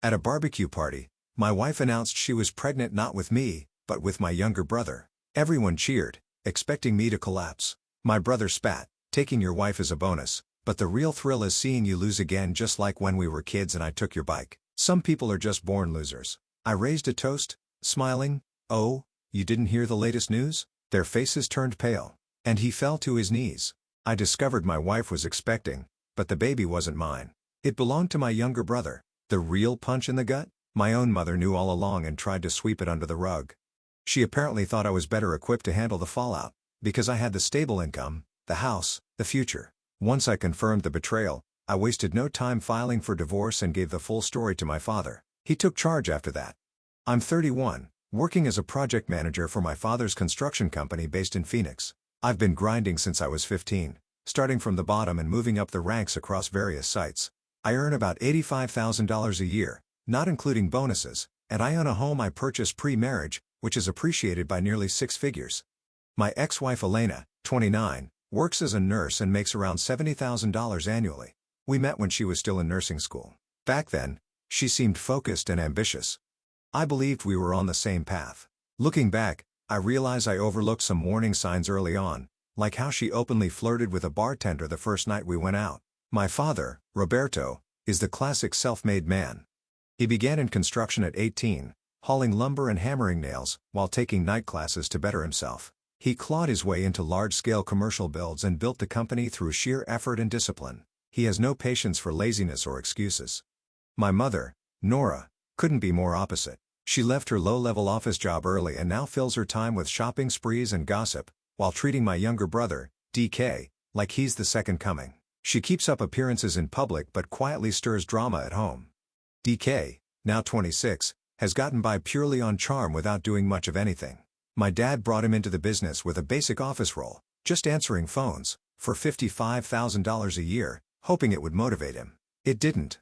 At a barbecue party, my wife announced she was pregnant not with me, but with my younger brother. Everyone cheered, expecting me to collapse. My brother spat, "Taking your wife is a bonus, but the real thrill is seeing you lose again, just like when we were kids and I took your bike. Some people are just born losers." I raised a toast, smiling. "Oh, you didn't hear the latest news?" Their faces turned pale, and he fell to his knees. I discovered my wife was expecting, but the baby wasn't mine. It belonged to my younger brother. The real punch in the gut? My own mother knew all along and tried to sweep it under the rug. She apparently thought I was better equipped to handle the fallout, because I had the stable income, the house, the future. Once I confirmed the betrayal, I wasted no time filing for divorce and gave the full story to my father. He took charge after that. I'm 31, working as a project manager for my father's construction company based in Phoenix. I've been grinding since I was 15, starting from the bottom and moving up the ranks across various sites. I earn about $85,000 a year, not including bonuses, and I own a home I purchased pre-marriage, which is appreciated by nearly 6 figures. My ex-wife Elena, 29, works as a nurse and makes around $70,000 annually. We met when she was still in nursing school. Back then, she seemed focused and ambitious. I believed we were on the same path. Looking back, I realize I overlooked some warning signs early on, like how she openly flirted with a bartender the first night we went out. My father, Roberto, is the classic self-made man. He began in construction at 18, hauling lumber and hammering nails, while taking night classes to better himself. He clawed his way into large-scale commercial builds and built the company through sheer effort and discipline. He has no patience for laziness or excuses. My mother, Nora, couldn't be more opposite. She left her low-level office job early and now fills her time with shopping sprees and gossip, while treating my younger brother, DK, like he's the second coming. She keeps up appearances in public but quietly stirs drama at home. DK, now 26, has gotten by purely on charm without doing much of anything. My dad brought him into the business with a basic office role, just answering phones, for $55,000 a year, hoping it would motivate him. It didn't.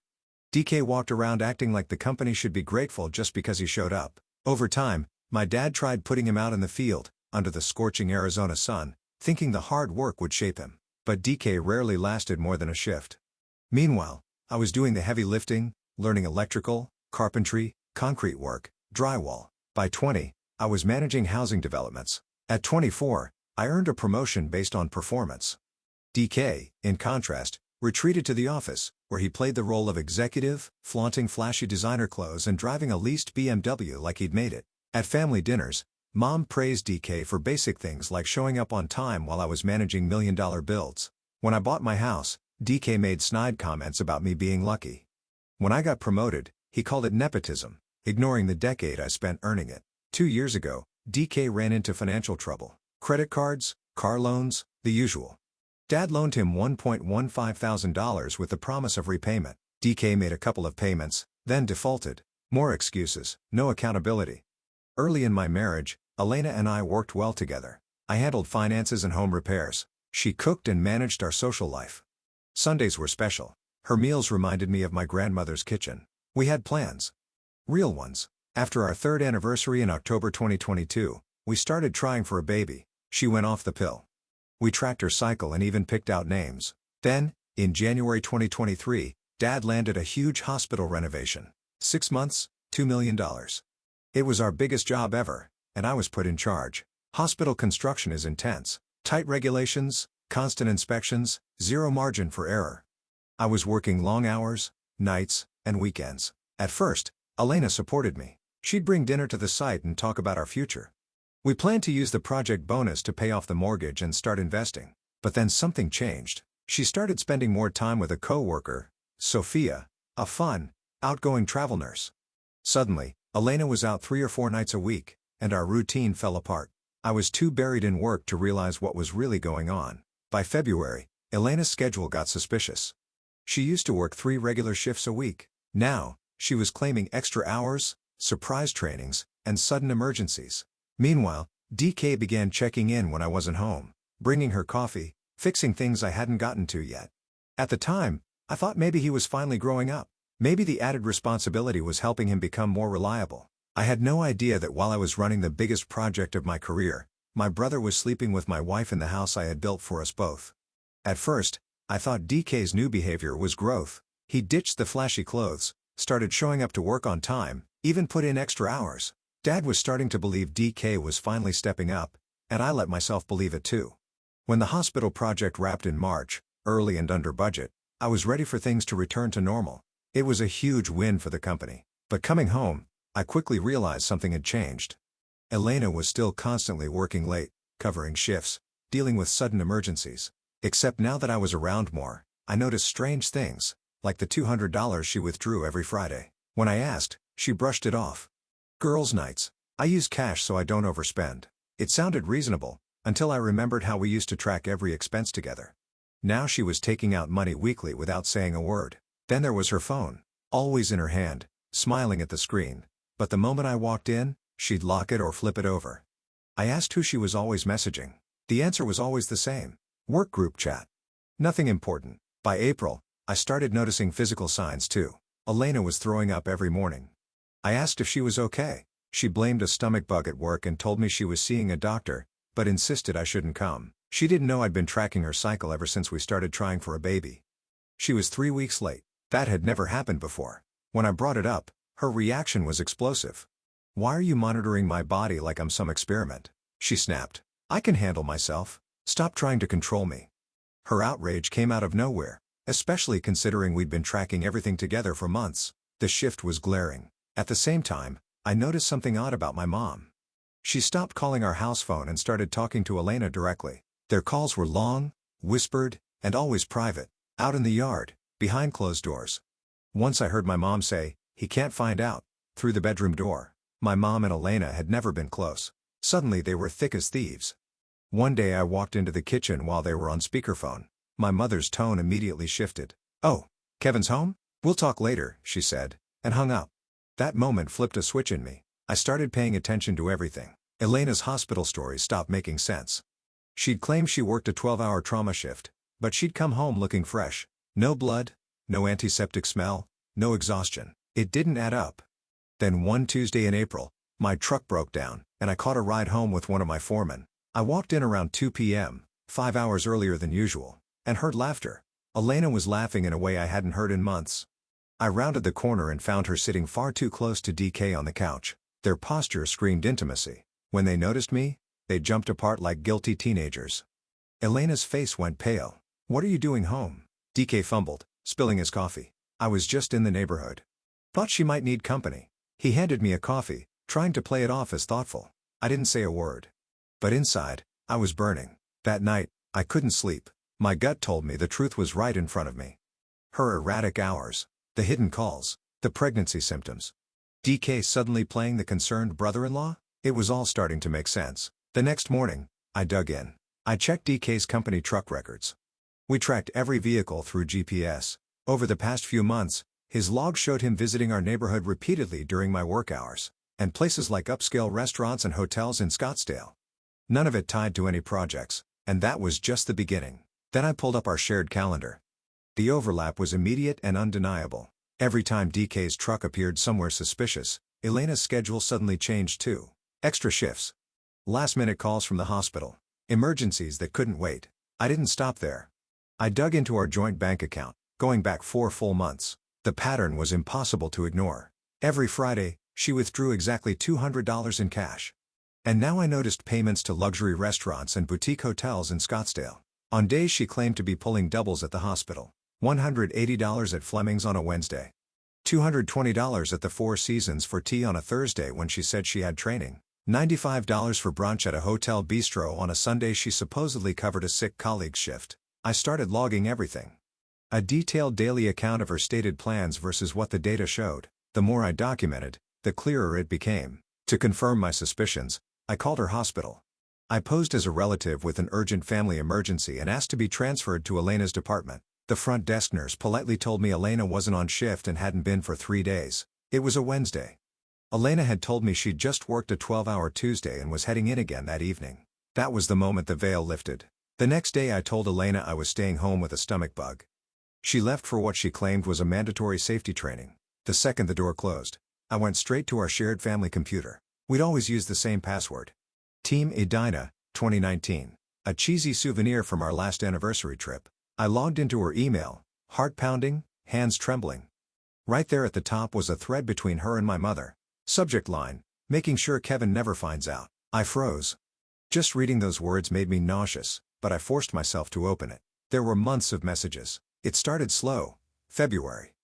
DK walked around acting like the company should be grateful just because he showed up. Over time, my dad tried putting him out in the field, under the scorching Arizona sun, thinking the hard work would shape him. But DK rarely lasted more than a shift. Meanwhile, I was doing the heavy lifting, learning electrical, carpentry, concrete work, drywall. By 20, I was managing housing developments. At 24, I earned a promotion based on performance. DK, in contrast, retreated to the office, where he played the role of executive, flaunting flashy designer clothes and driving a leased BMW like he'd made it. At family dinners, Mom praised DK for basic things like showing up on time while I was managing million-dollar builds. When I bought my house, DK made snide comments about me being lucky. When I got promoted, he called it nepotism, ignoring the decade I spent earning it. 2 years ago, DK ran into financial trouble. Credit cards, car loans, the usual. Dad loaned him $1,150 with the promise of repayment. DK made a couple of payments, then defaulted. More excuses, no accountability. Early in my marriage, Elena and I worked well together. I handled finances and home repairs. She cooked and managed our social life. Sundays were special. Her meals reminded me of my grandmother's kitchen. We had plans. Real ones. After our 3rd anniversary in October 2022, we started trying for a baby. She went off the pill. We tracked her cycle and even picked out names. Then, in January 2023, Dad landed a huge hospital renovation. 6 months, $2 million. It was our biggest job ever, and I was put in charge. Hospital construction is intense. Tight regulations, constant inspections, zero margin for error. I was working long hours, nights, and weekends. At first, Elena supported me. She'd bring dinner to the site and talk about our future. We planned to use the project bonus to pay off the mortgage and start investing. But then something changed. She started spending more time with a co-worker, Sophia, a fun, outgoing travel nurse. Suddenly, Elena was out 3 or 4 nights a week, and our routine fell apart. I was too buried in work to realize what was really going on. By February, Elena's schedule got suspicious. She used to work 3 regular shifts a week. Now, she was claiming extra hours, surprise trainings, and sudden emergencies. Meanwhile, DK began checking in when I wasn't home, bringing her coffee, fixing things I hadn't gotten to yet. At the time, I thought maybe he was finally growing up. Maybe the added responsibility was helping him become more reliable. I had no idea that while I was running the biggest project of my career, my brother was sleeping with my wife in the house I had built for us both. At first, I thought DK's new behavior was growth. He ditched the flashy clothes, started showing up to work on time, even put in extra hours. Dad was starting to believe DK was finally stepping up, and I let myself believe it too. When the hospital project wrapped in March, early and under budget, I was ready for things to return to normal. It was a huge win for the company. But coming home, I quickly realized something had changed. Elena was still constantly working late, covering shifts, dealing with sudden emergencies. Except now that I was around more, I noticed strange things, like the $200 she withdrew every Friday. When I asked, she brushed it off. Girls' nights. I use cash so I don't overspend. It sounded reasonable, until I remembered how we used to track every expense together. Now she was taking out money weekly without saying a word. Then there was her phone, always in her hand, smiling at the screen. But the moment I walked in, she'd lock it or flip it over. I asked who she was always messaging. The answer was always the same. Work group chat. Nothing important. By April, I started noticing physical signs too. Elena was throwing up every morning. I asked if she was okay. She blamed a stomach bug at work and told me she was seeing a doctor, but insisted I shouldn't come. She didn't know I'd been tracking her cycle ever since we started trying for a baby. She was 3 weeks late. That had never happened before. When I brought it up, her reaction was explosive. "Why are you monitoring my body like I'm some experiment?" she snapped. "I can handle myself. Stop trying to control me." Her outrage came out of nowhere, especially considering we'd been tracking everything together for months. The shift was glaring. At the same time, I noticed something odd about my mom. She stopped calling our house phone and started talking to Elena directly. Their calls were long, whispered, and always private, out in the yard, behind closed doors. Once I heard my mom say, "He can't find out," through the bedroom door. My mom and Elena had never been close. Suddenly they were thick as thieves. One day I walked into the kitchen while they were on speakerphone. My mother's tone immediately shifted. "Oh, Kevin's home? We'll talk later," she said, and hung up. That moment flipped a switch in me. I started paying attention to everything. Elena's hospital stories stopped making sense. She'd claimed she worked a 12-hour trauma shift, but she'd come home looking fresh. No blood, no antiseptic smell, no exhaustion. It didn't add up. Then one Tuesday in April, my truck broke down, and I caught a ride home with one of my foremen. I walked in around 2 p.m., 5 hours earlier than usual, and heard laughter. Elena was laughing in a way I hadn't heard in months. I rounded the corner and found her sitting far too close to DK on the couch. Their posture screamed intimacy. When they noticed me, they jumped apart like guilty teenagers. Elena's face went pale. "What are you doing home?" DK fumbled, spilling his coffee. "I was just in the neighborhood. Thought she might need company." He handed me a coffee, trying to play it off as thoughtful. I didn't say a word. But inside, I was burning. That night, I couldn't sleep. My gut told me the truth was right in front of me. Her erratic hours, the hidden calls, the pregnancy symptoms. DK suddenly playing the concerned brother-in-law? It was all starting to make sense. The next morning, I dug in. I checked DK's company truck records. We tracked every vehicle through GPS. Over the past few months, his log showed him visiting our neighborhood repeatedly during my work hours, and places like upscale restaurants and hotels in Scottsdale. None of it tied to any projects, and that was just the beginning. Then I pulled up our shared calendar. The overlap was immediate and undeniable. Every time DK's truck appeared somewhere suspicious, Elena's schedule suddenly changed too. Extra shifts. Last-minute calls from the hospital. Emergencies that couldn't wait. I didn't stop there. I dug into our joint bank account, going back 4 full months. The pattern was impossible to ignore. Every Friday, she withdrew exactly $200 in cash. And now I noticed payments to luxury restaurants and boutique hotels in Scottsdale. On days she claimed to be pulling doubles at the hospital. $180 at Fleming's on a Wednesday. $220 at the Four Seasons for tea on a Thursday when she said she had training. $95 for brunch at a hotel bistro on a Sunday she supposedly covered a sick colleague's shift. I started logging everything. A detailed daily account of her stated plans versus what the data showed. The more I documented, the clearer it became. To confirm my suspicions, I called her hospital. I posed as a relative with an urgent family emergency and asked to be transferred to Elena's department. The front desk nurse politely told me Elena wasn't on shift and hadn't been for 3 days. It was a Wednesday. Elena had told me she'd just worked a 12-hour Tuesday and was heading in again that evening. That was the moment the veil lifted. The next day I told Elena I was staying home with a stomach bug. She left for what she claimed was a mandatory safety training. The second the door closed, I went straight to our shared family computer. We'd always used the same password. Team Edina, 2019. A cheesy souvenir from our last anniversary trip. I logged into her email, heart pounding, hands trembling. Right there at the top was a thread between her and my mother. Subject line: making sure Kevin never finds out. I froze. Just reading those words made me nauseous, but I forced myself to open it. There were months of messages. It started slow. February.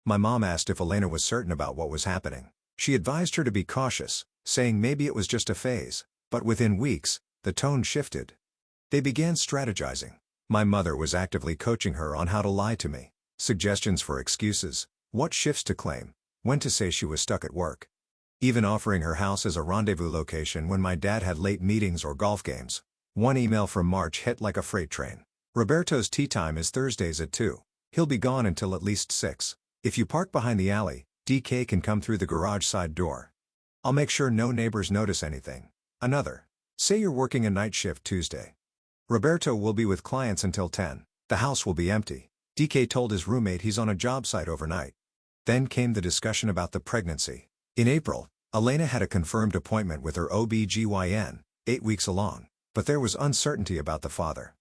My mom asked if Elena was certain about what was happening. She advised her to be cautious, saying maybe it was just a phase. But within weeks, the tone shifted. They began strategizing. My mother was actively coaching her on how to lie to me. Suggestions for excuses, what shifts to claim, when to say she was stuck at work. Even offering her house as a rendezvous location when my dad had late meetings or golf games. One email from March hit like a freight train. Roberto's tea time is Thursdays at 2. He'll be gone until at least 6. If you park behind the alley, DK can come through the garage side door. I'll make sure no neighbors notice anything. Another. Say you're working a night shift Tuesday. Roberto will be with clients until 10. The house will be empty. DK told his roommate he's on a job site overnight. Then came the discussion about the pregnancy. In April, Elena had a confirmed appointment with her OB/GYN, 8 weeks along, but there was uncertainty about the father.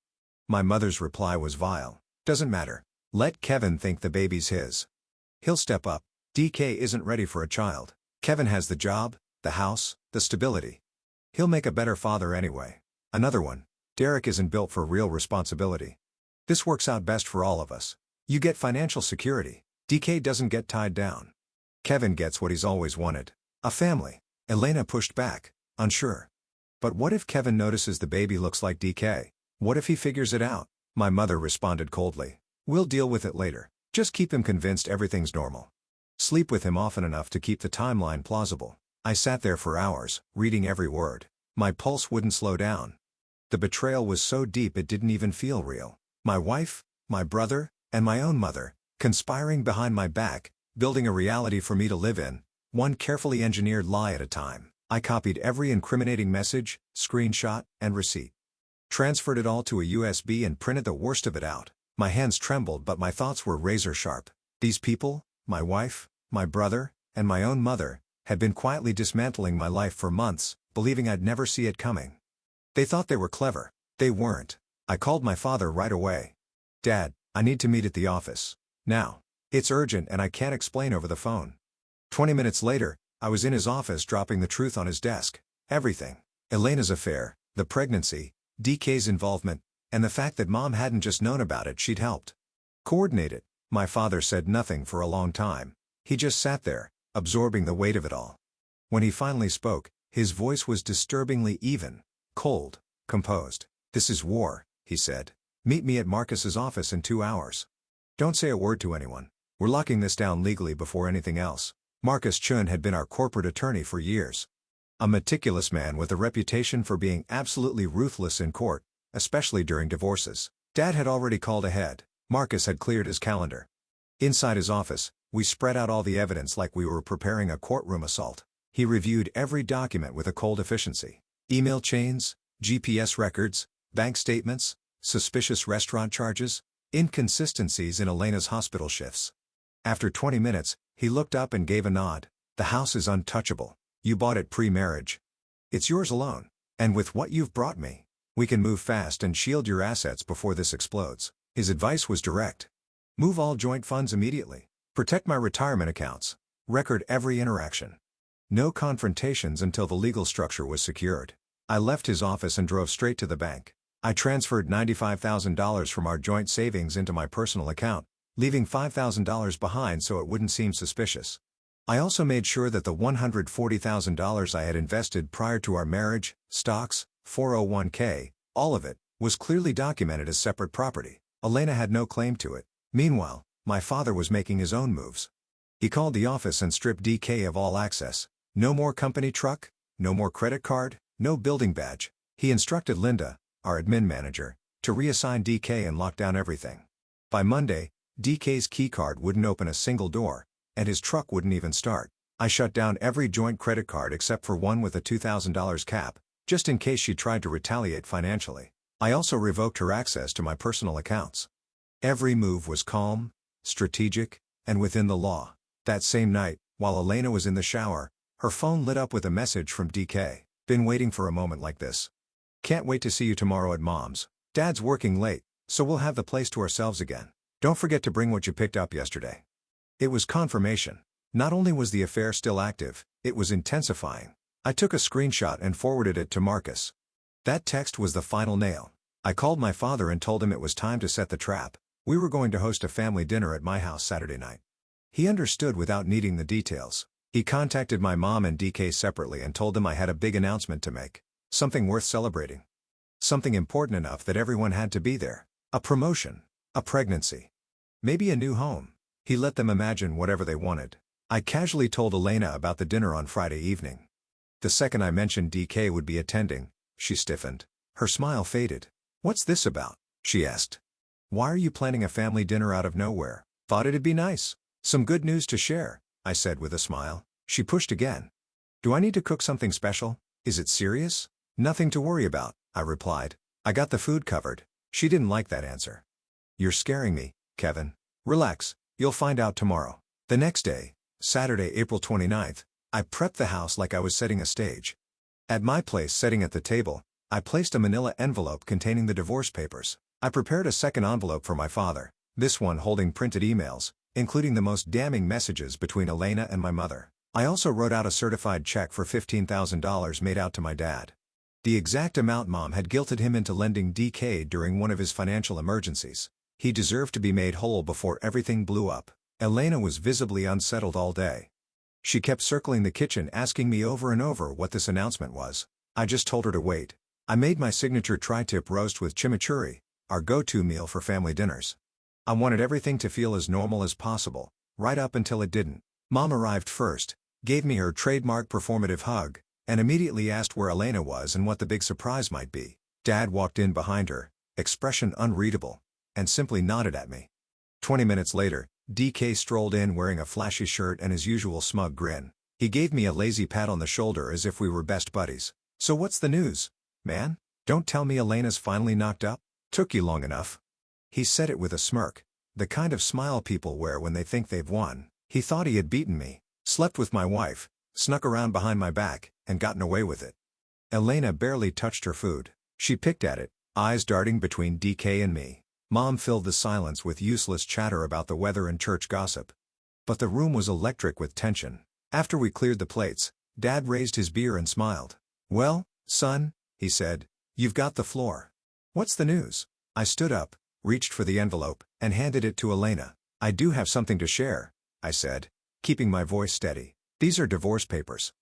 My mother's reply was vile. Doesn't matter. Let Kevin think the baby's his. He'll step up. DK isn't ready for a child. Kevin has the job, the house, the stability. He'll make a better father anyway. Another one. Derek isn't built for real responsibility. This works out best for all of us. You get financial security. DK doesn't get tied down. Kevin gets what he's always wanted. A family. Elena pushed back, unsure. But what if Kevin notices the baby looks like DK? What if he figures it out? My mother responded coldly. We'll deal with it later. Just keep him convinced everything's normal. Sleep with him often enough to keep the timeline plausible. I sat there for hours, reading every word. My pulse wouldn't slow down. The betrayal was so deep it didn't even feel real. My wife, my brother, and my own mother, conspiring behind my back, building a reality for me to live in, one carefully engineered lie at a time. I copied every incriminating message, screenshot, and receipt. Transferred it all to a USB and printed the worst of it out. My hands trembled but my thoughts were razor sharp. These people, my wife, my brother, and my own mother, had been quietly dismantling my life for months, believing I'd never see it coming. They thought they were clever. They weren't. I called my father right away. Dad, I need to meet at the office. Now. It's urgent and I can't explain over the phone. 20 minutes later, I was in his office dropping the truth on his desk. Everything. Elena's affair, the pregnancy, DK's involvement, and the fact that Mom hadn't just known about it, she'd helped coordinate it. My father said nothing for a long time. He just sat there, absorbing the weight of it all. When he finally spoke, his voice was disturbingly even, cold, composed. This is war, he said. Meet me at Marcus's office in 2 hours. Don't say a word to anyone. We're locking this down legally before anything else. Marcus Chun had been our corporate attorney for years. A meticulous man with a reputation for being absolutely ruthless in court, especially during divorces. Dad had already called ahead. Marcus had cleared his calendar. Inside his office, we spread out all the evidence like we were preparing a courtroom assault. He reviewed every document with a cold efficiency. Email chains, GPS records, bank statements, suspicious restaurant charges, inconsistencies in Elena's hospital shifts. After 20 minutes, he looked up and gave a nod. The house is untouchable. You bought it pre-marriage. It's yours alone. And with what you've brought me, we can move fast and shield your assets before this explodes. His advice was direct. Move all joint funds immediately. Protect my retirement accounts. Record every interaction. No confrontations until the legal structure was secured. I left his office and drove straight to the bank. I transferred $95,000 from our joint savings into my personal account, leaving $5,000 behind so it wouldn't seem suspicious. I also made sure that the $140,000 I had invested prior to our marriage, stocks, 401k, all of it, was clearly documented as separate property. Elena had no claim to it. Meanwhile, my father was making his own moves. He called the office and stripped DK of all access. No more company truck, no more credit card, no building badge. He instructed Linda, our admin manager, to reassign DK and lock down everything. By Monday, DK's keycard wouldn't open a single door, and his truck wouldn't even start. I shut down every joint credit card except for one with a $2,000 cap, just in case she tried to retaliate financially. I also revoked her access to my personal accounts. Every move was calm, strategic, and within the law. That same night, while Elena was in the shower, her phone lit up with a message from DK. Been waiting for a moment like this. Can't wait to see you tomorrow at Mom's. Dad's working late, so we'll have the place to ourselves again. Don't forget to bring what you picked up yesterday. It was confirmation. Not only was the affair still active, it was intensifying. I took a screenshot and forwarded it to Marcus. That text was the final nail. I called my father and told him it was time to set the trap. We were going to host a family dinner at my house Saturday night. He understood without needing the details. He contacted my mom and DK separately and told them I had a big announcement to make. Something worth celebrating. Something important enough that everyone had to be there. A promotion. A pregnancy. Maybe a new home. He let them imagine whatever they wanted. I casually told Elena about the dinner on Friday evening. The second I mentioned DK would be attending, she stiffened. Her smile faded. "What's this about?" she asked. "Why are you planning a family dinner out of nowhere?" "Thought it'd be nice. Some good news to share," I said with a smile. She pushed again. "Do I need to cook something special? Is it serious?" "Nothing to worry about," I replied. "I got the food covered." She didn't like that answer. "You're scaring me, Kevin." "Relax, you'll find out tomorrow." The next day, Saturday, April 29th, I prepped the house like I was setting a stage. At my place sitting at the table, I placed a manila envelope containing the divorce papers. I prepared a second envelope for my father, this one holding printed emails, including the most damning messages between Elena and my mother. I also wrote out a certified check for $15,000 made out to my dad. The exact amount Mom had guilted him into lending DK during one of his financial emergencies. He deserved to be made whole before everything blew up. Elena was visibly unsettled all day. She kept circling the kitchen asking me over and over what this announcement was. I just told her to wait. I made my signature tri-tip roast with chimichurri, our go-to meal for family dinners. I wanted everything to feel as normal as possible, right up until it didn't. Mom arrived first, gave me her trademark performative hug, and immediately asked where Elena was and what the big surprise might be. Dad walked in behind her, expression unreadable, and simply nodded at me. 20 minutes later, DK strolled in wearing a flashy shirt and his usual smug grin. He gave me a lazy pat on the shoulder as if we were best buddies. "So what's the news, man? Don't tell me Elena's finally knocked up? Took you long enough." He said it with a smirk, the kind of smile people wear when they think they've won. He thought he had beaten me, slept with my wife, snuck around behind my back, and gotten away with it. Elena barely touched her food. She picked at it, eyes darting between DK and me. Mom filled the silence with useless chatter about the weather and church gossip. But the room was electric with tension. After we cleared the plates, Dad raised his beer and smiled. "Well, son," he said, "you've got the floor. What's the news?" I stood up, reached for the envelope, and handed it to Elena. "I do have something to share," I said, keeping my voice steady. "These are divorce papers."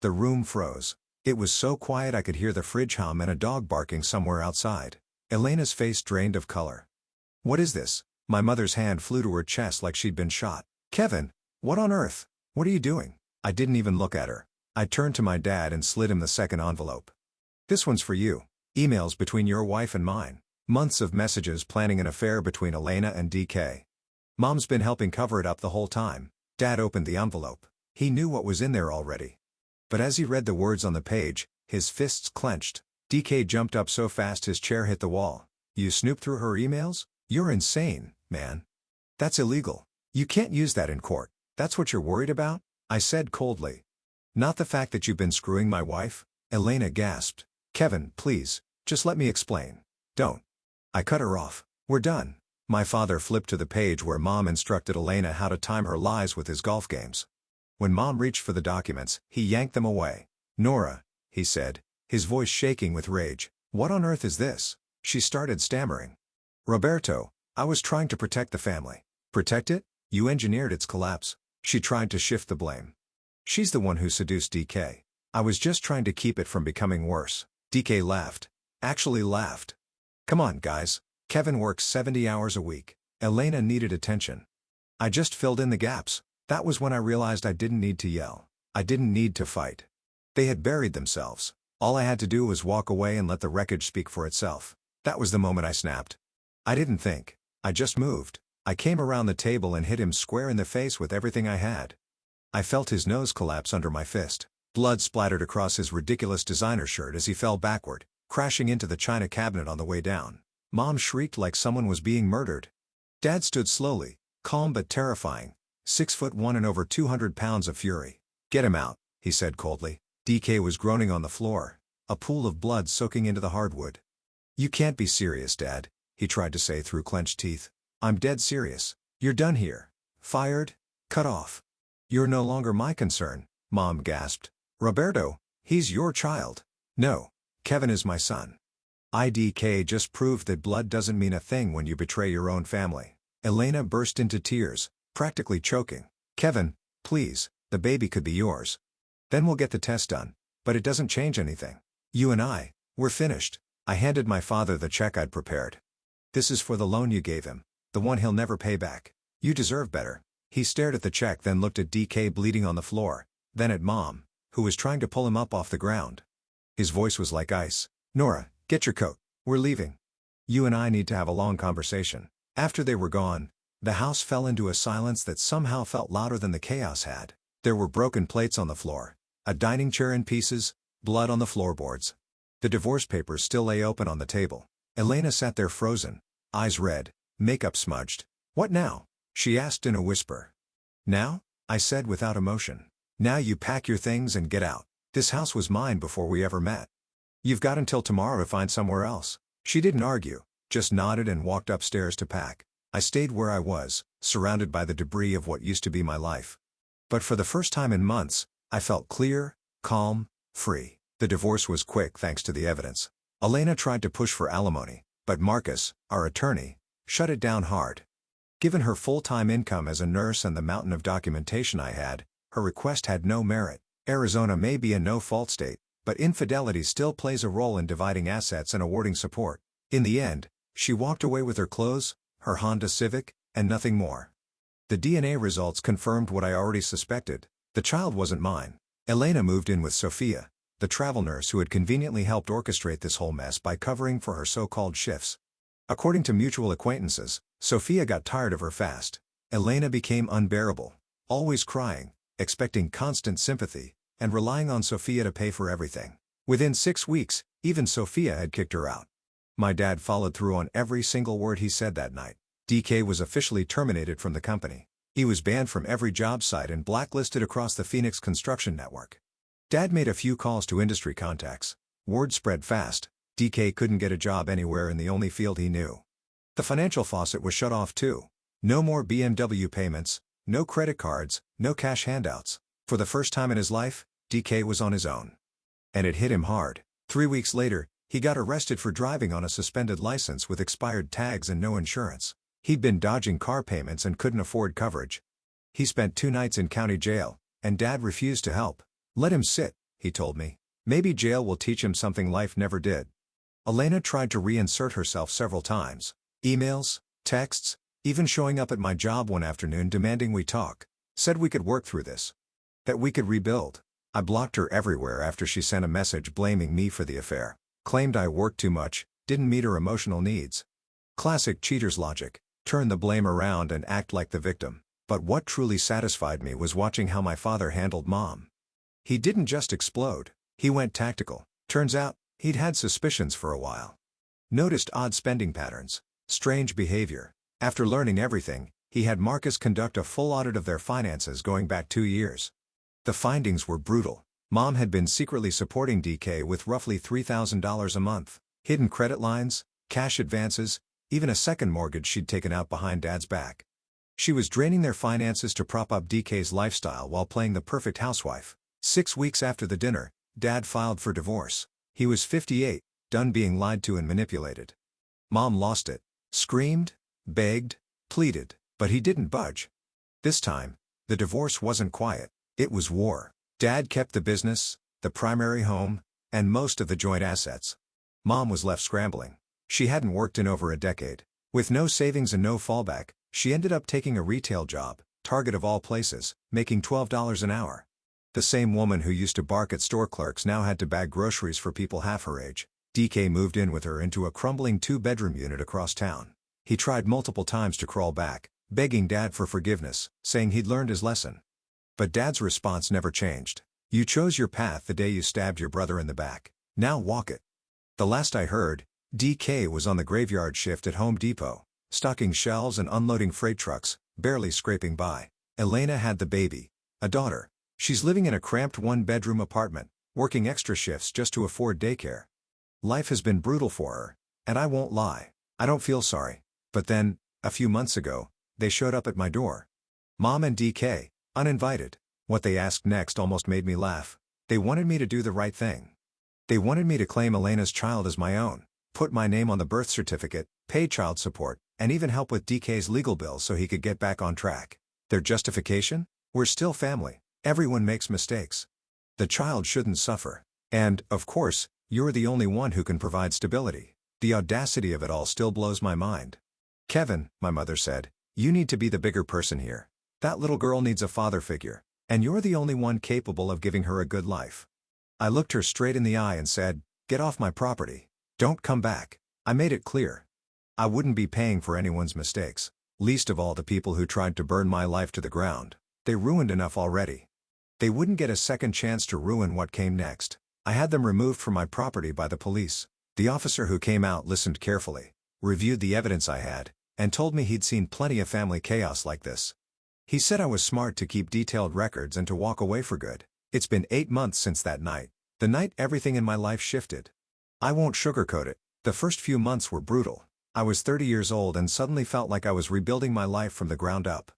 The room froze. It was so quiet I could hear the fridge hum and a dog barking somewhere outside. Elena's face drained of color. "What is this?" My mother's hand flew to her chest like she'd been shot. "Kevin, what on earth? What are you doing?" I didn't even look at her. I turned to my dad and slid him the second envelope. "This one's for you. Emails between your wife and mine. Months of messages planning an affair between Elena and DK. Mom's been helping cover it up the whole time." Dad opened the envelope. He knew what was in there already. But as he read the words on the page, his fists clenched. DK jumped up so fast his chair hit the wall. "You snooped through her emails? You're insane, man. That's illegal. You can't use that in court. That's what you're worried about?" I said coldly. "Not the fact that you've been screwing my wife?" Elena gasped. "Kevin, please, just let me explain." "Don't." I cut her off. "We're done." My father flipped to the page where Mom instructed Elena how to time her lies with his golf games. When Mom reached for the documents, he yanked them away. "Nora," he said, his voice shaking with rage, "what on earth is this?" She started stammering. "Roberto, I was trying to protect the family." "Protect it? You engineered its collapse." She tried to shift the blame. "She's the one who seduced DK. I was just trying to keep it from becoming worse." DK laughed. Actually laughed. "Come on, guys. Kevin works 70 hours a week." Elena needed attention. I just filled in the gaps. That was when I realized I didn't need to yell. I didn't need to fight. They had buried themselves. All I had to do was walk away and let the wreckage speak for itself. That was the moment I snapped. I didn't think. I just moved. I came around the table and hit him square in the face with everything I had. I felt his nose collapse under my fist. Blood splattered across his ridiculous designer shirt as he fell backward, crashing into the china cabinet on the way down. Mom shrieked like someone was being murdered. Dad stood slowly, calm but terrifying, 6'1" and over 200 pounds of fury. "Get him out," he said coldly. DK was groaning on the floor, a pool of blood soaking into the hardwood. "You can't be serious, Dad," he tried to say through clenched teeth. "I'm dead serious. You're done here. Fired? Cut off. You're no longer my concern, Mom gasped. Roberto, he's your child. No, Kevin is my son. IDK just proved that blood doesn't mean a thing when you betray your own family. Elena burst into tears, practically choking. Kevin, please, the baby could be yours. Then we'll get the test done, but it doesn't change anything. You and we're finished. I handed my father the check I'd prepared. This is for the loan you gave him, the one he'll never pay back. You deserve better. He stared at the check, then looked at DK bleeding on the floor, then at Mom, who was trying to pull him up off the ground. His voice was like ice. Nora, get your coat. We're leaving. You and I need to have a long conversation. After they were gone, the house fell into a silence that somehow felt louder than the chaos had. There were broken plates on the floor, a dining chair in pieces, blood on the floorboards. The divorce papers still lay open on the table. Elena sat there frozen, eyes red, makeup smudged. What now? She asked in a whisper. Now? I said without emotion. Now you pack your things and get out. This house was mine before we ever met. You've got until tomorrow to find somewhere else. She didn't argue, just nodded and walked upstairs to pack. I stayed where I was, surrounded by the debris of what used to be my life. But for the first time in months, I felt clear, calm, free. The divorce was quick thanks to the evidence. Elena tried to push for alimony, but Marcus, our attorney, shut it down hard. Given her full-time income as a nurse and the mountain of documentation I had, her request had no merit. Arizona may be a no-fault state, but infidelity still plays a role in dividing assets and awarding support. In the end, she walked away with her clothes, her Honda Civic, and nothing more. The DNA results confirmed what I already suspected. The child wasn't mine. Elena moved in with Sophia, the travel nurse who had conveniently helped orchestrate this whole mess by covering for her so-called shifts. According to mutual acquaintances, Sophia got tired of her fast. Elena became unbearable, always crying, expecting constant sympathy, and relying on Sophia to pay for everything. Within 6 weeks, even Sophia had kicked her out. My dad followed through on every single word he said that night. DK was officially terminated from the company. He was banned from every job site and blacklisted across the Phoenix construction network. Dad made a few calls to industry contacts. Word spread fast. DK couldn't get a job anywhere in the only field he knew. The financial faucet was shut off too. No more BMW payments, no credit cards, no cash handouts. For the first time in his life, DK was on his own. And it hit him hard. 3 weeks later, he got arrested for driving on a suspended license with expired tags and no insurance. He'd been dodging car payments and couldn't afford coverage. He spent 2 nights in county jail, and Dad refused to help. Let him sit, he told me. Maybe jail will teach him something life never did. Elena tried to reinsert herself several times. Emails, texts, even showing up at my job one afternoon demanding we talk. Said we could work through this. That we could rebuild. I blocked her everywhere after she sent a message blaming me for the affair. Claimed I worked too much, didn't meet her emotional needs. Classic cheater's logic. Turn the blame around and act like the victim. But what truly satisfied me was watching how my father handled Mom. He didn't just explode, he went tactical. Turns out, he'd had suspicions for a while. Noticed odd spending patterns, strange behavior. After learning everything, he had Marcus conduct a full audit of their finances going back 2 years. The findings were brutal. Mom had been secretly supporting DK with roughly $3,000 a month. Hidden credit lines, cash advances, even a second mortgage she'd taken out behind Dad's back. She was draining their finances to prop up DK's lifestyle while playing the perfect housewife. 6 weeks after the dinner, Dad filed for divorce. He was 58, done being lied to and manipulated. Mom lost it. Screamed, begged, pleaded, but he didn't budge. This time, the divorce wasn't quiet. It was war. Dad kept the business, the primary home, and most of the joint assets. Mom was left scrambling. She hadn't worked in over a decade. With no savings and no fallback, she ended up taking a retail job, Target of all places, making $12 an hour. The same woman who used to bark at store clerks now had to bag groceries for people half her age. DK moved in with her into a crumbling 2-bedroom unit across town. He tried multiple times to crawl back, begging Dad for forgiveness, saying he'd learned his lesson. But Dad's response never changed. You chose your path the day you stabbed your brother in the back. Now walk it. The last I heard, DK was on the graveyard shift at Home Depot, stocking shelves and unloading freight trucks, barely scraping by. Elena had the baby, a daughter. She's living in a cramped 1-bedroom apartment, working extra shifts just to afford daycare. Life has been brutal for her, and I won't lie, I don't feel sorry. But then, a few months ago, they showed up at my door. Mom and DK, uninvited. What they asked next almost made me laugh. They wanted me to do the right thing. They wanted me to claim Elena's child as my own, put my name on the birth certificate, pay child support, and even help with DK's legal bills so he could get back on track. Their justification? We're still family. Everyone makes mistakes. The child shouldn't suffer. And, of course, you're the only one who can provide stability. The audacity of it all still blows my mind. Kevin, my mother said, you need to be the bigger person here. That little girl needs a father figure, and you're the only one capable of giving her a good life. I looked her straight in the eye and said, get off my property. Don't come back. I made it clear. I wouldn't be paying for anyone's mistakes, least of all the people who tried to burn my life to the ground. They ruined enough already. They wouldn't get a second chance to ruin what came next. I had them removed from my property by the police. The officer who came out listened carefully, reviewed the evidence I had, and told me he'd seen plenty of family chaos like this. He said I was smart to keep detailed records and to walk away for good. It's been 8 months since that night, the night everything in my life shifted. I won't sugarcoat it. The first few months were brutal. I was 30 years old and suddenly felt like I was rebuilding my life from the ground up.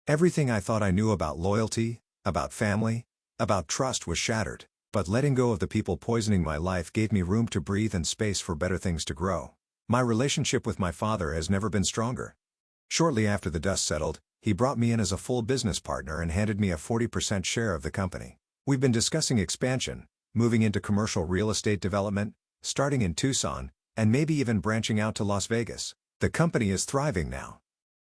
Everything I thought I knew about loyalty, about family, about trust was shattered. But letting go of the people poisoning my life gave me room to breathe and space for better things to grow. My relationship with my father has never been stronger. Shortly after the dust settled, he brought me in as a full business partner and handed me a 40% share of the company. We've been discussing expansion, moving into commercial real estate development, starting in Tucson, and maybe even branching out to Las Vegas. The company is thriving now.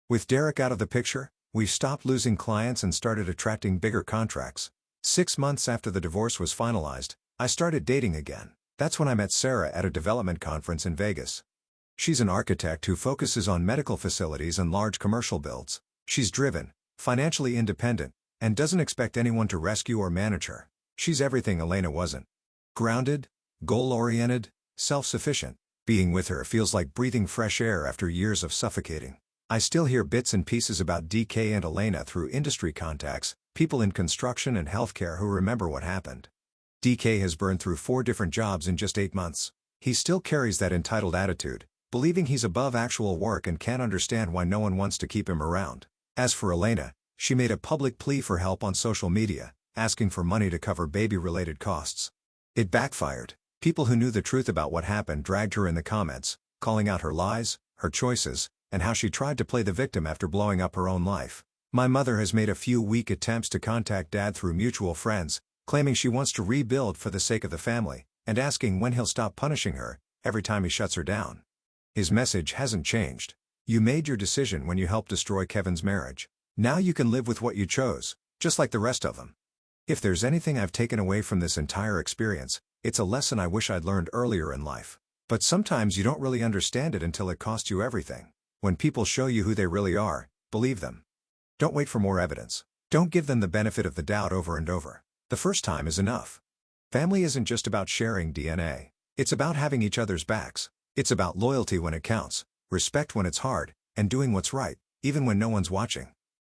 With Derek out of the picture, we've stopped losing clients and started attracting bigger contracts. 6 months after the divorce was finalized, I started dating again. That's when I met Sarah at a development conference in Vegas. She's an architect who focuses on medical facilities and large commercial builds. She's driven, financially independent, and doesn't expect anyone to rescue or manage her. She's everything Elena wasn't. Grounded, goal-oriented, self-sufficient. Being with her feels like breathing fresh air after years of suffocating. I still hear bits and pieces about DK and Elena through industry contacts, people in construction and healthcare who remember what happened. DK has burned through 4 different jobs in just 8 months. He still carries that entitled attitude, believing he's above actual work and can't understand why no one wants to keep him around. As for Elena, she made a public plea for help on social media, asking for money to cover baby-related costs. It backfired. People who knew the truth about what happened dragged her in the comments, calling out her lies, her choices, and how she tried to play the victim after blowing up her own life. My mother has made a few weak attempts to contact Dad through mutual friends, claiming she wants to rebuild for the sake of the family, and asking when he'll stop punishing her every time he shuts her down. His message hasn't changed. You made your decision when you helped destroy Kevin's marriage. Now you can live with what you chose, just like the rest of them. If there's anything I've taken away from this entire experience, it's a lesson I wish I'd learned earlier in life. But sometimes you don't really understand it until it costs you everything. When people show you who they really are, believe them. Don't wait for more evidence. Don't give them the benefit of the doubt over and over. The first time is enough. Family isn't just about sharing DNA. It's about having each other's backs. It's about loyalty when it counts, respect when it's hard, and doing what's right, even when no one's watching.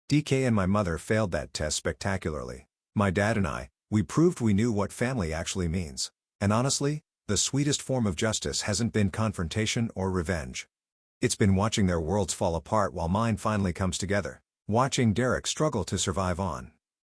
DK and my mother failed that test spectacularly. My dad and we proved we knew what family actually means. And honestly, the sweetest form of justice hasn't been confrontation or revenge. It's been watching their worlds fall apart while mine finally comes together. Watching Derek struggle to survive on